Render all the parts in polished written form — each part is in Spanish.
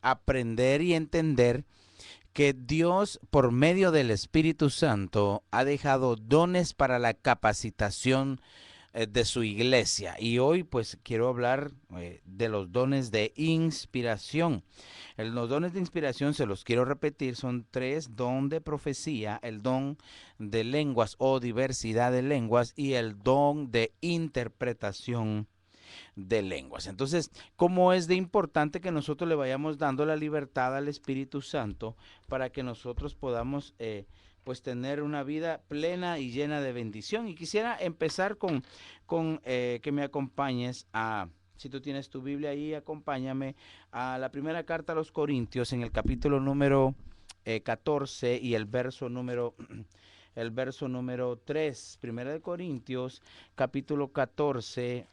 aprender y entender que Dios, por medio del Espíritu Santo, ha dejado dones para la capacitación de su iglesia. Y hoy pues quiero hablar de los dones de inspiración. Los dones de inspiración, se los quiero repetir, son tres: don de profecía, el don de lenguas o diversidad de lenguas y el don de interpretación de lenguas. Entonces, ¿cómo es de importante que nosotros le vayamos dando la libertad al Espíritu Santo para que nosotros podamos pues tener una vida plena y llena de bendición? Y quisiera empezar con que me acompañes a, si tú tienes tu Biblia ahí, acompáñame a la primera carta a los Corintios en el capítulo número 14 y el verso número 3. Primera de Corintios, capítulo 14,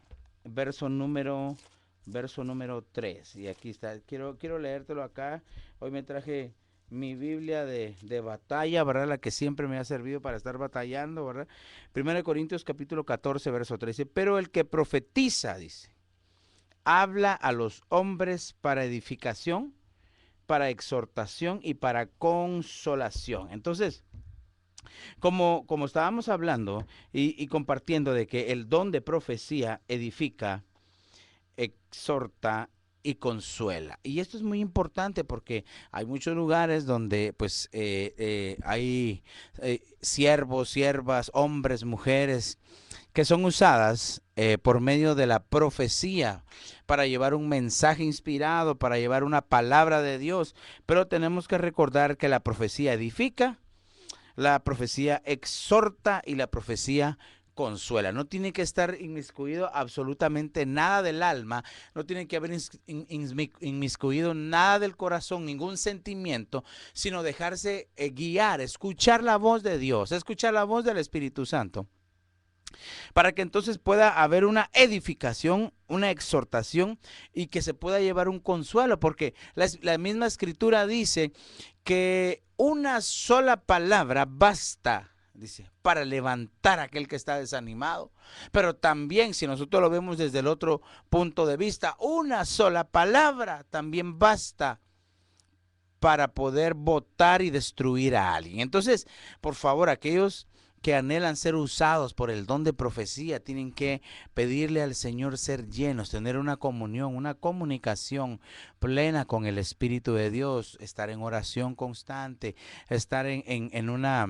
verso número, verso número 3. Y aquí está. Quiero leértelo acá. Hoy me traje mi Biblia de batalla, ¿verdad? La que siempre me ha servido para estar batallando, ¿verdad? Primera de Corintios, capítulo 14, verso 13. Pero el que profetiza, dice, habla a los hombres para edificación, para exhortación y para consolación. Entonces, como estábamos hablando y compartiendo de que el don de profecía edifica, exhorta y consuela. Y esto es muy importante porque hay muchos lugares donde pues hay siervos, siervas, hombres, mujeres que son usadas por medio de la profecía para llevar un mensaje inspirado, para llevar una palabra de Dios. Pero tenemos que recordar que la profecía edifica, la profecía exhorta y la profecía consuela. No tiene que estar inmiscuido absolutamente nada del alma, no tiene que haber inmiscuido nada del corazón, ningún sentimiento, sino dejarse guiar, escuchar la voz de Dios, escuchar la voz del Espíritu Santo, para que entonces pueda haber una edificación, una exhortación y que se pueda llevar un consuelo, porque la misma escritura dice que una sola palabra basta, dice, para levantar a aquel que está desanimado. Pero también, si nosotros lo vemos desde el otro punto de vista, una sola palabra también basta para poder votar y destruir a alguien. Entonces, por favor, aquellos que anhelan ser usados por el don de profecía tienen que pedirle al Señor ser llenos, tener una comunión, una comunicación plena con el Espíritu de Dios, estar en oración constante, estar en una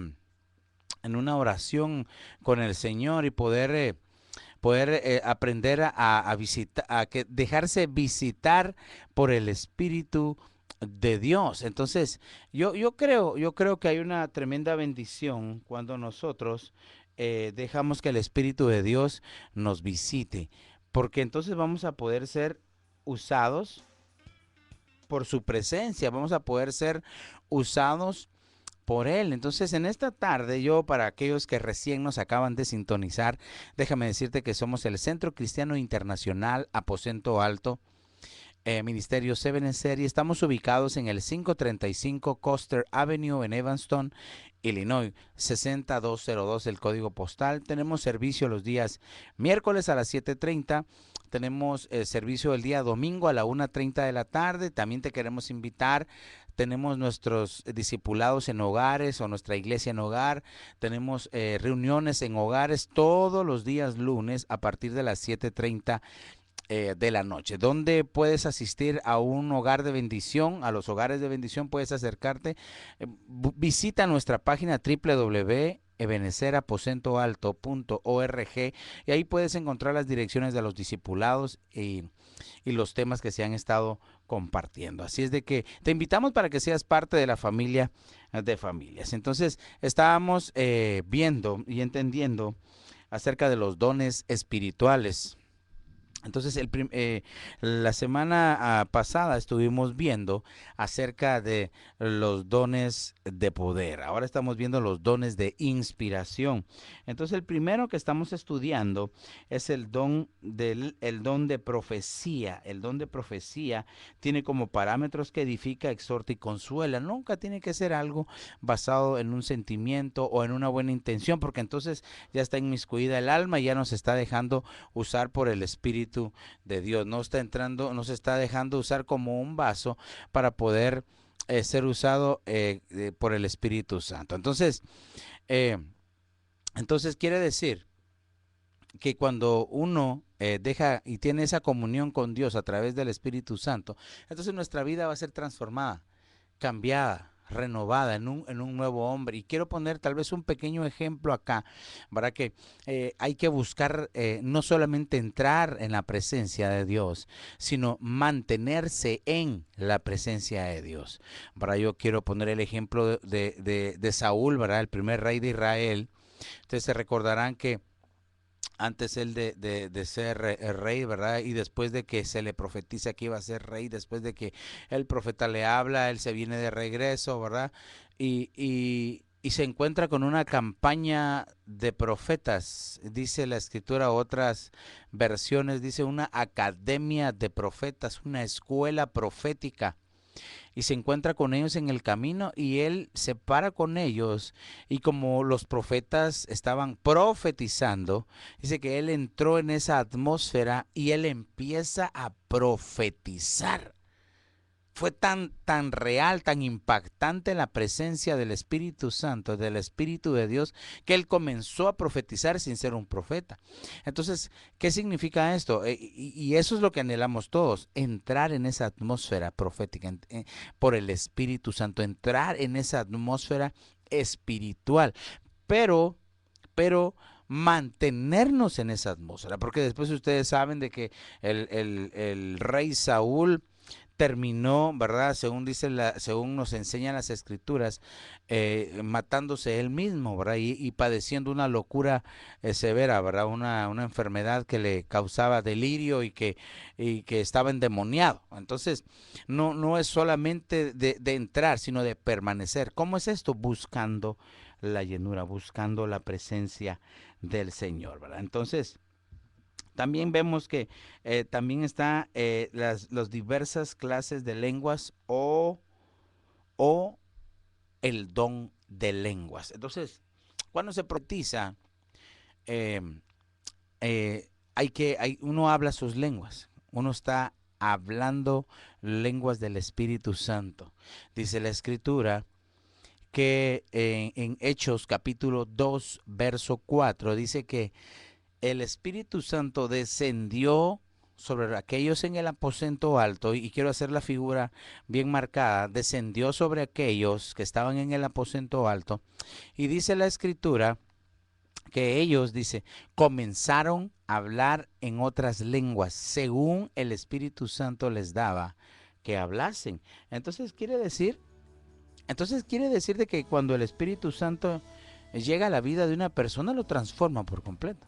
oración con el Señor y poder aprender a visitar, dejarse visitar por el Espíritu de Dios. Entonces, yo creo que hay una tremenda bendición cuando nosotros dejamos que el Espíritu de Dios nos visite, porque entonces vamos a poder ser usados por su presencia, vamos a poder ser usados por él. Entonces, en esta tarde, yo, para aquellos que recién nos acaban de sintonizar, déjame decirte que somos el Centro Cristiano Internacional Aposento Alto, Ministerio Ebenezer, y estamos ubicados en el 535 Coster Avenue en Evanston, Illinois, 60202 el código postal. Tenemos servicio los días miércoles a las 7:30. Tenemos servicio el día domingo a la 1:30 de la tarde. También te queremos invitar. Tenemos nuestros discipulados en hogares o nuestra iglesia en hogar. Tenemos reuniones en hogares todos los días lunes a partir de las 7:30 de la noche, donde puedes asistir a un hogar de bendición, a los hogares de bendición puedes acercarte. Visita nuestra página www.ebeneceraposentoalto.org y ahí puedes encontrar las direcciones de los discipulados y los temas que se han estado compartiendo. Así es de que te invitamos para que seas parte de la familia de familias. Entonces, estábamos viendo y entendiendo acerca de los dones espirituales. Entonces, la semana pasada estuvimos viendo acerca de los dones de poder. Ahora estamos viendo los dones de inspiración. Entonces, el primero que estamos estudiando es el don de profecía. El don de profecía tiene como parámetros que edifica, exhorta y consuela. Nunca tiene que ser algo basado en un sentimiento o en una buena intención, porque entonces ya está inmiscuida el alma y ya nos está dejando usar por el Espíritu Espíritu de Dios. No está entrando, no se está dejando usar como un vaso para poder ser usado por el Espíritu Santo. Eh, entonces quiere decir que cuando uno deja y tiene esa comunión con Dios a través del Espíritu Santo, entonces nuestra vida va a ser transformada, cambiada, renovada en un nuevo hombre. Y quiero poner tal vez un pequeño ejemplo acá, para que hay que buscar no solamente entrar en la presencia de Dios, sino mantenerse en la presencia de Dios. Para yo quiero poner el ejemplo de Saúl, ¿verdad? El primer rey de Israel. Ustedes se recordarán que antes él de ser rey, ¿verdad? Y después de que se le profetiza que iba a ser rey, después de que el profeta le habla, él se viene de regreso, ¿verdad? Y se encuentra con una campaña de profetas, dice la escritura, otras versiones, dice una academia de profetas, una escuela profética, y se encuentra con ellos en el camino y él se para con ellos, y como los profetas estaban profetizando, dice que él entró en esa atmósfera y él empieza a profetizar. Fue tan real, tan impactante la presencia del Espíritu Santo, del Espíritu de Dios, que él comenzó a profetizar sin ser un profeta. Entonces, ¿qué significa esto? Y eso es lo que anhelamos todos, entrar en esa atmósfera profética por el Espíritu Santo, entrar en esa atmósfera espiritual, pero, pero mantenernos en esa atmósfera, porque después ustedes saben de que el rey Saúl terminó, ¿verdad? Según nos enseñan las escrituras, matándose él mismo, ¿verdad? Y padeciendo una locura severa, ¿verdad? Una enfermedad que le causaba delirio y que estaba endemoniado. Entonces, no es solamente de entrar, sino de permanecer. ¿Cómo es esto? Buscando la llenura, buscando la presencia del Señor, ¿verdad? Entonces, también vemos que también está las diversas clases de lenguas o el don de lenguas. Entonces, cuando se profetiza, eh, uno habla sus lenguas, uno está hablando lenguas del Espíritu Santo. Dice la Escritura que en Hechos capítulo 2, verso 4, dice que el Espíritu Santo descendió sobre aquellos en el aposento alto, y quiero hacer la figura bien marcada, descendió sobre aquellos que estaban en el aposento alto, y dice la escritura que ellos, dice, comenzaron a hablar en otras lenguas, según el Espíritu Santo les daba que hablasen. Entonces quiere decir de que cuando el Espíritu Santo llega a la vida de una persona, lo transforma por completo.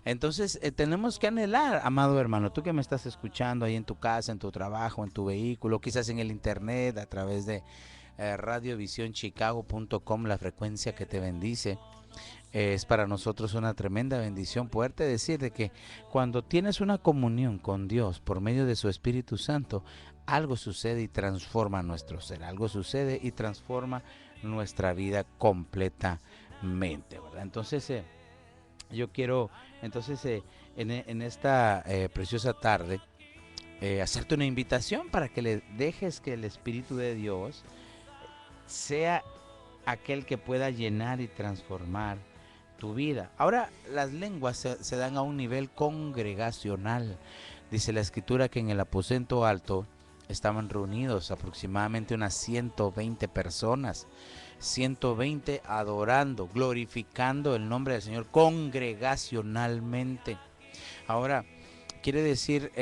Entonces tenemos que anhelar, amado hermano, tú que me estás escuchando ahí en tu casa, en tu trabajo, en tu vehículo, quizás en el internet, a través de radiovisionchicago.com, la frecuencia que te bendice. Es para nosotros una tremenda bendición poderte decir de que cuando tienes una comunión con Dios por medio de su Espíritu Santo, algo sucede y transforma nuestro ser, algo sucede y transforma nuestra vida completamente, ¿verdad? Entonces, yo quiero en esta preciosa tarde hacerte una invitación para que le dejes que el Espíritu de Dios sea aquel que pueda llenar y transformar tu vida. Ahora, las lenguas se dan a un nivel congregacional. Dice la escritura que en el aposento alto estaban reunidos aproximadamente unas 120 personas. 120 adorando, glorificando el nombre del Señor congregacionalmente. Ahora, quiere decir,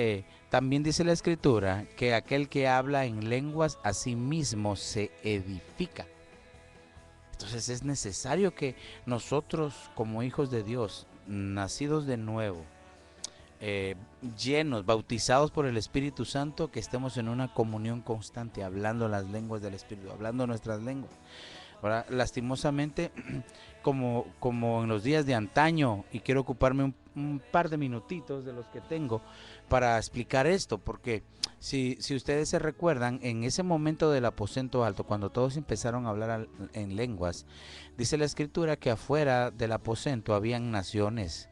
también dice la escritura que aquel que habla en lenguas a sí mismo se edifica. Entonces es necesario que nosotros como hijos de Dios, nacidos de nuevo, llenos, bautizados por el Espíritu Santo, que estemos en una comunión constante, hablando las lenguas del Espíritu, hablando nuestras lenguas. Ahora, lastimosamente, como en los días de antaño, y quiero ocuparme un par de minutitos de los que tengo para explicar esto, porque si ustedes se recuerdan, en ese momento del aposento alto, cuando todos empezaron a hablar en lenguas, dice la escritura que afuera del aposento habían naciones,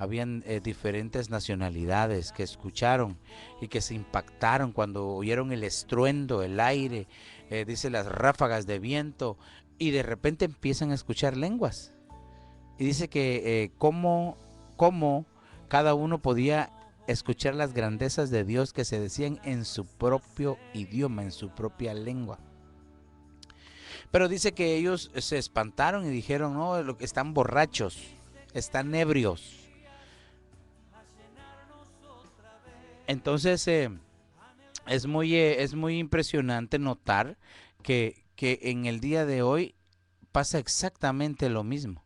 habían diferentes nacionalidades que escucharon y que se impactaron cuando oyeron el estruendo, el aire, dice las ráfagas de viento, y de repente empiezan a escuchar lenguas. Y dice que cómo cada uno podía escuchar las grandezas de Dios que se decían en su propio idioma, en su propia lengua. Pero dice que ellos se espantaron y dijeron, no, están borrachos, están ebrios. Entonces es muy impresionante notar que en el día de hoy pasa exactamente lo mismo.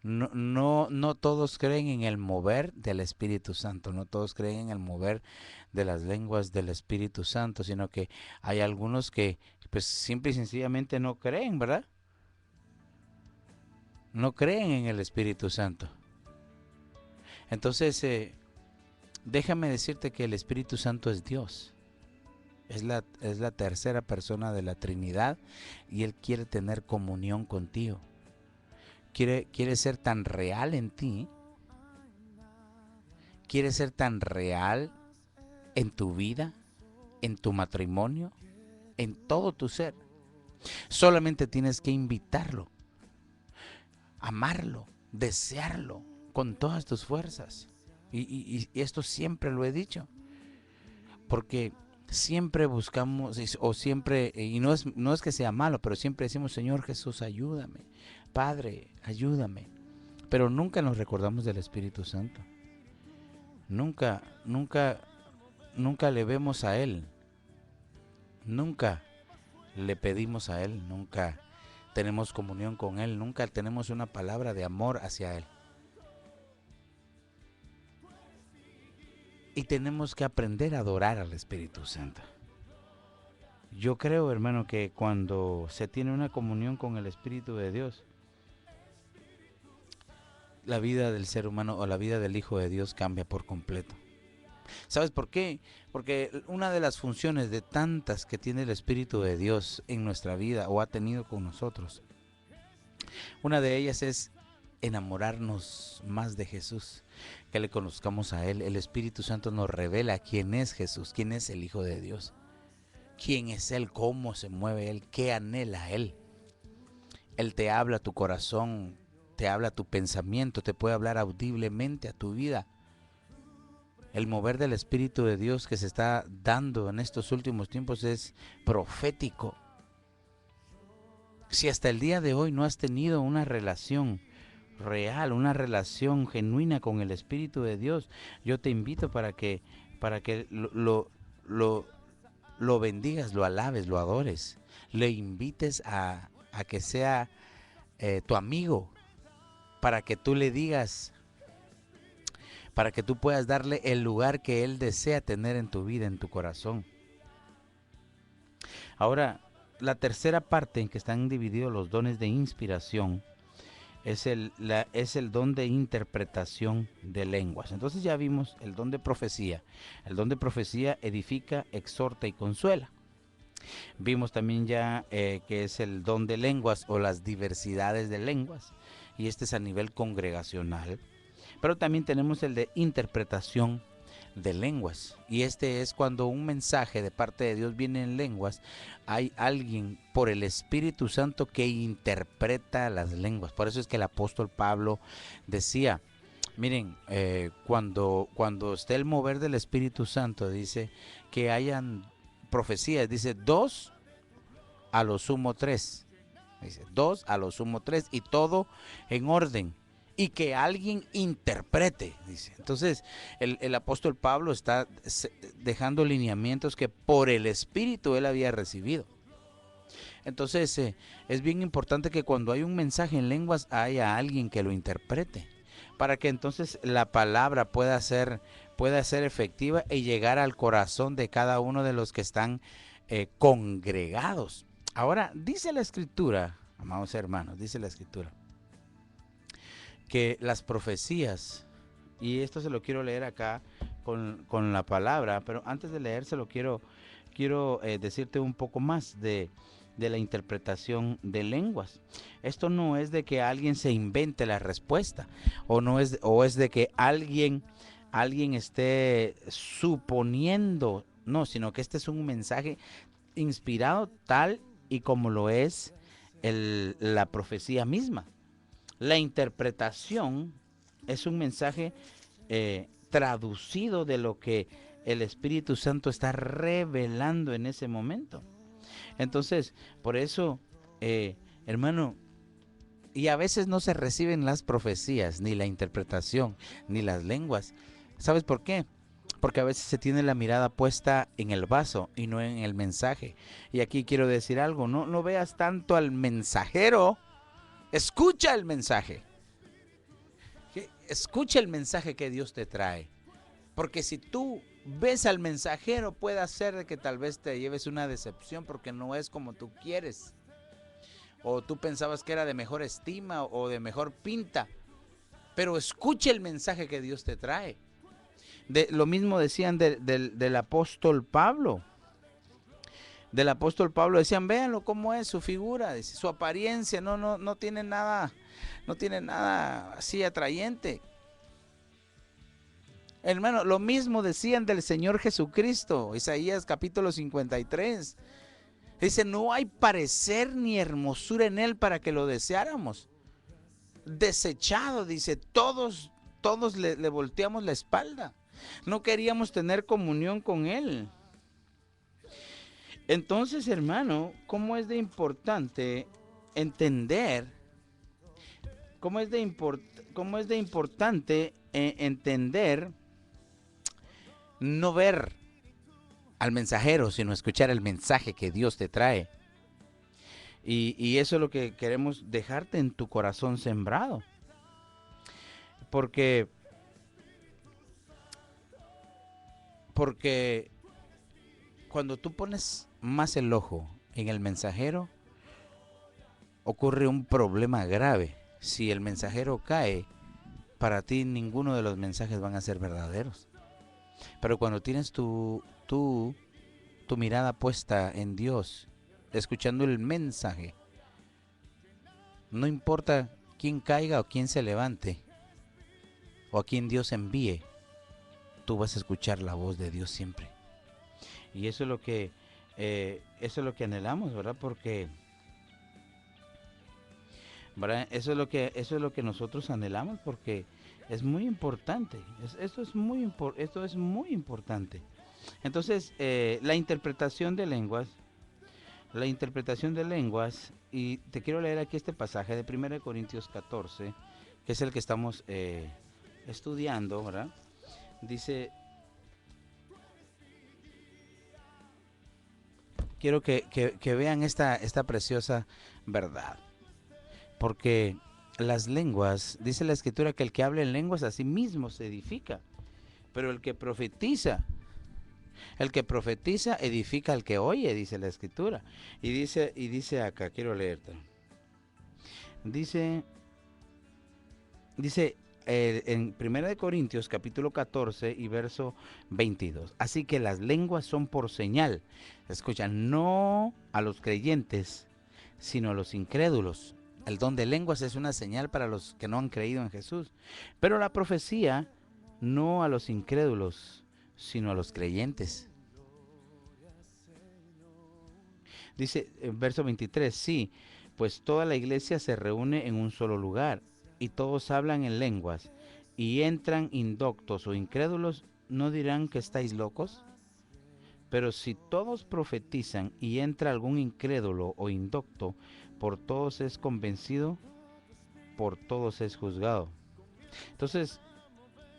No todos creen en el mover del Espíritu Santo, no todos creen en el mover de las lenguas del Espíritu Santo, sino que hay algunos que pues simple y sencillamente no creen, ¿verdad? No creen en el Espíritu Santo. Entonces, déjame decirte que el Espíritu Santo es Dios. Es la tercera persona de la Trinidad y Él quiere tener comunión contigo. Quiere ser tan real en ti. Quiere ser tan real en tu vida, en tu matrimonio, en todo tu ser. Solamente tienes que invitarlo, amarlo, desearlo con todas tus fuerzas. Y esto siempre lo he dicho, porque siempre buscamos, o siempre, y no es que sea malo, pero siempre decimos, Señor Jesús, ayúdame, Padre, ayúdame. Pero nunca nos recordamos del Espíritu Santo. Nunca le vemos a Él. Nunca le pedimos a Él. Nunca tenemos comunión con Él. Nunca tenemos una palabra de amor hacia Él. Y tenemos que aprender a adorar al Espíritu Santo. Yo creo, hermano, que cuando se tiene una comunión con el Espíritu de Dios, la vida del ser humano o la vida del Hijo de Dios cambia por completo. ¿Sabes por qué? Porque una de las funciones de tantas que tiene el Espíritu de Dios en nuestra vida o ha tenido con nosotros, una de ellas es enamorarnos más de Jesús, que le conozcamos a Él. El Espíritu Santo nos revela quién es Jesús, quién es el Hijo de Dios, quién es Él, cómo se mueve Él, qué anhela Él. Él te habla a tu corazón, te habla a tu pensamiento, te puede hablar audiblemente a tu vida. El mover del Espíritu de Dios que se está dando en estos últimos tiempos es profético. Si hasta el día de hoy no has tenido una relación real, una relación genuina con el Espíritu de Dios, yo te invito para que lo bendigas, lo alabes, lo adores, le invites a que sea tu amigo, para que tú le digas, para que tú puedas darle el lugar que Él desea tener en tu vida, en tu corazón. Ahora, la tercera parte en que están divididos los dones de inspiración es el don de interpretación de lenguas. Entonces ya vimos el don de profecía. El don de profecía edifica, exhorta y consuela. Vimos también ya que es el don de lenguas o las diversidades de lenguas. Y este es a nivel congregacional. Pero también tenemos el de interpretación de lenguas. Y este es cuando un mensaje de parte de Dios viene en lenguas. Hay alguien por el Espíritu Santo que interpreta las lenguas. Por eso es que el apóstol Pablo decía, miren, cuando esté el mover del Espíritu Santo, dice que hayan profecías, dice 2 a lo sumo 3. Dice 2 a lo sumo 3 y todo en orden. Y que alguien interprete, dice. Entonces, el apóstol Pablo está dejando lineamientos que por el Espíritu él había recibido. Entonces, es bien importante que cuando hay un mensaje en lenguas haya alguien que lo interprete, para que entonces la palabra pueda ser efectiva y llegar al corazón de cada uno de los que están congregados. Ahora, dice la Escritura, amados hermanos, dice la Escritura, que las profecías, y esto se lo quiero leer acá con la palabra, pero antes de leérselo quiero decirte un poco más de de la interpretación de lenguas. Esto no es de que alguien se invente la respuesta, o es de que alguien esté suponiendo, no, sino que este es un mensaje inspirado tal y como lo es la profecía misma. La interpretación es un mensaje traducido de lo que el Espíritu Santo está revelando en ese momento. Entonces, por eso, hermano, y a veces no se reciben las profecías, ni la interpretación, ni las lenguas. ¿Sabes por qué? Porque a veces se tiene la mirada puesta en el vaso y no en el mensaje. Y aquí quiero decir algo, no veas tanto al mensajero, escucha el mensaje. Escucha el mensaje que Dios te trae. Porque si tú ves al mensajero, puede ser de que tal vez te lleves una decepción porque no es como tú quieres. O tú pensabas que era de mejor estima o de mejor pinta. Pero escucha el mensaje que Dios te trae. Lo mismo decían del apóstol Pablo. Del apóstol Pablo decían, véanlo cómo es su figura, su apariencia, no tiene nada así atrayente. Hermano, lo mismo decían del Señor Jesucristo, Isaías capítulo 53. Dice, no hay parecer ni hermosura en él para que lo deseáramos. Desechado, dice, todos le volteamos la espalda. No queríamos tener comunión con él. Entonces, hermano, ¿cómo es de importante entender? ¿Cómo es de importante entender, no ver al mensajero, sino escuchar el mensaje que Dios te trae? Y eso es lo que queremos dejarte en tu corazón sembrado. Porque cuando tú pones más el ojo en el mensajero, ocurre un problema grave. Si el mensajero cae, para ti ninguno de los mensajes van a ser verdaderos. Pero cuando tienes tu mirada puesta en Dios, escuchando el mensaje, no importa quién caiga o quién se levante, o a quién Dios envíe, tú vas a escuchar la voz de Dios siempre. Y eso es lo que anhelamos, ¿verdad? Porque ¿verdad? Eso es lo que nosotros anhelamos, porque es muy importante. Esto es muy importante. Entonces, la interpretación de lenguas, y te quiero leer aquí este pasaje de 1 Corintios 14, que es el que estamos estudiando, ¿verdad? Dice, quiero que vean esta preciosa verdad. Porque las lenguas, dice la Escritura que el que habla en lenguas a sí mismo se edifica. Pero el que profetiza edifica al que oye, dice la Escritura. Y dice acá, quiero leerte. Dice en 1 Corintios capítulo 14 y verso 22. Así que las lenguas son por señal. Escucha, no a los creyentes, sino a los incrédulos. El don de lenguas es una señal para los que no han creído en Jesús. Pero la profecía no a los incrédulos, sino a los creyentes. Dice en verso 23, sí, pues toda la iglesia se reúne en un solo lugar y todos hablan en lenguas y entran indoctos o incrédulos, ¿no dirán que estáis locos? Pero si todos profetizan y entra algún incrédulo o indocto, por todos es convencido, por todos es juzgado. Entonces,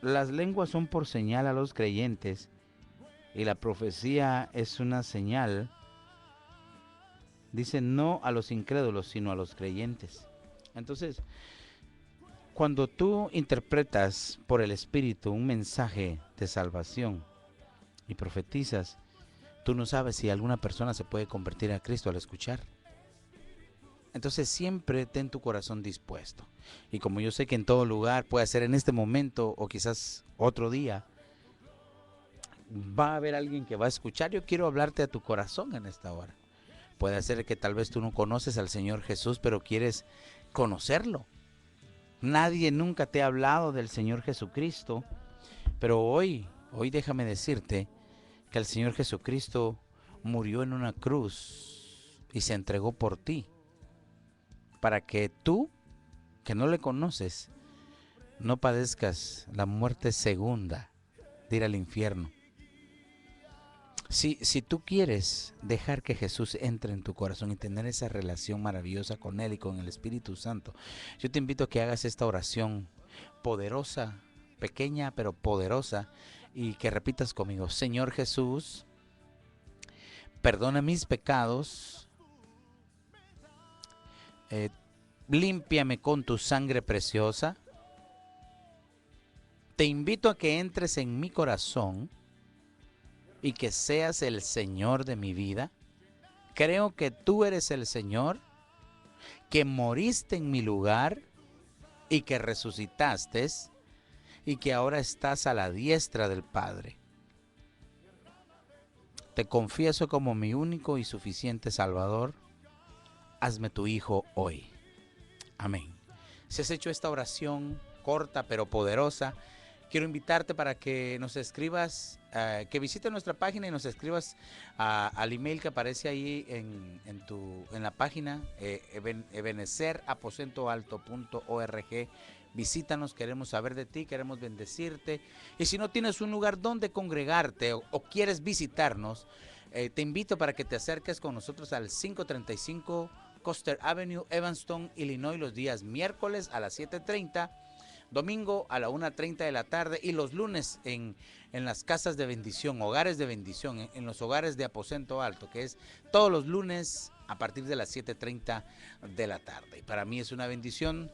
las lenguas son por señal a los creyentes y la profecía es una señal. Dice no a los incrédulos, sino a los creyentes. Entonces, cuando tú interpretas por el Espíritu un mensaje de salvación y profetizas, tú no sabes si alguna persona se puede convertir a Cristo al escuchar. Entonces siempre ten tu corazón dispuesto. Y como yo sé que en todo lugar, puede ser en este momento o quizás otro día, va a haber alguien que va a escuchar, yo quiero hablarte a tu corazón en esta hora. Puede ser que tal vez tú no conoces al Señor Jesús, pero quieres conocerlo. Nadie nunca te ha hablado del Señor Jesucristo, pero hoy déjame decirte que el Señor Jesucristo murió en una cruz y se entregó por ti, para que tú, que no le conoces, no padezcas la muerte segunda de ir al infierno. Si tú quieres dejar que Jesús entre en tu corazón y tener esa relación maravillosa con Él y con el Espíritu Santo, yo te invito a que hagas esta oración poderosa, pequeña pero poderosa, y que repitas conmigo: Señor Jesús, perdona mis pecados, límpiame con tu sangre preciosa, te invito a que entres en mi corazón y que seas el Señor de mi vida. Creo que tú eres el Señor, que moriste en mi lugar y que resucitaste y que ahora estás a la diestra del Padre. Te confieso como mi único y suficiente Salvador. Hazme tu hijo hoy. Amén. Si has hecho esta oración corta pero poderosa, quiero invitarte para que nos escribas, que visites nuestra página y nos escribas al email que aparece ahí en la página, ebenezeraposentoalto.org. Visítanos, queremos saber de ti, queremos bendecirte. Y si no tienes un lugar donde congregarte o quieres visitarnos, te invito para que te acerques con nosotros al 535 Custer Avenue, Evanston, Illinois, los días miércoles a las 7:30, domingo a la 1:30 de la tarde y los lunes en las casas de bendición, hogares de bendición, en los hogares de Aposento Alto, que es todos los lunes a partir de las 7:30 de la tarde. Y para mí es una bendición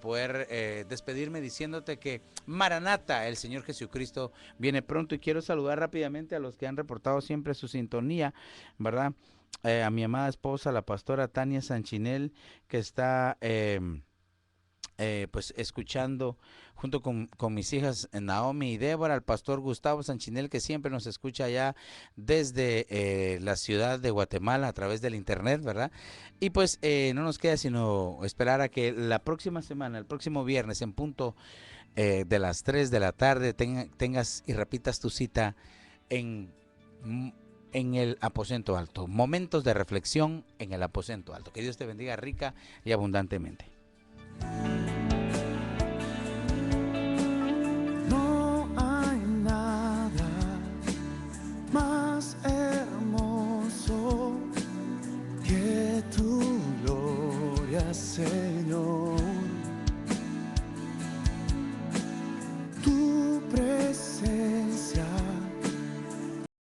poder despedirme diciéndote que Maranata, el Señor Jesucristo viene pronto. Y quiero saludar rápidamente a los que han reportado siempre su sintonía, ¿verdad? A mi amada esposa, la pastora Tania Sanchinel, que está pues escuchando junto con mis hijas Naomi y Débora, al pastor Gustavo Sanchinel, que siempre nos escucha allá desde la ciudad de Guatemala a través del internet, ¿verdad? Y pues no nos queda sino esperar a que la próxima semana, el próximo viernes en punto de las 3 de la tarde tengas y repitas tu cita en el Aposento Alto. Momentos de reflexión en el Aposento Alto. Que Dios te bendiga rica y abundantemente. No hay nada más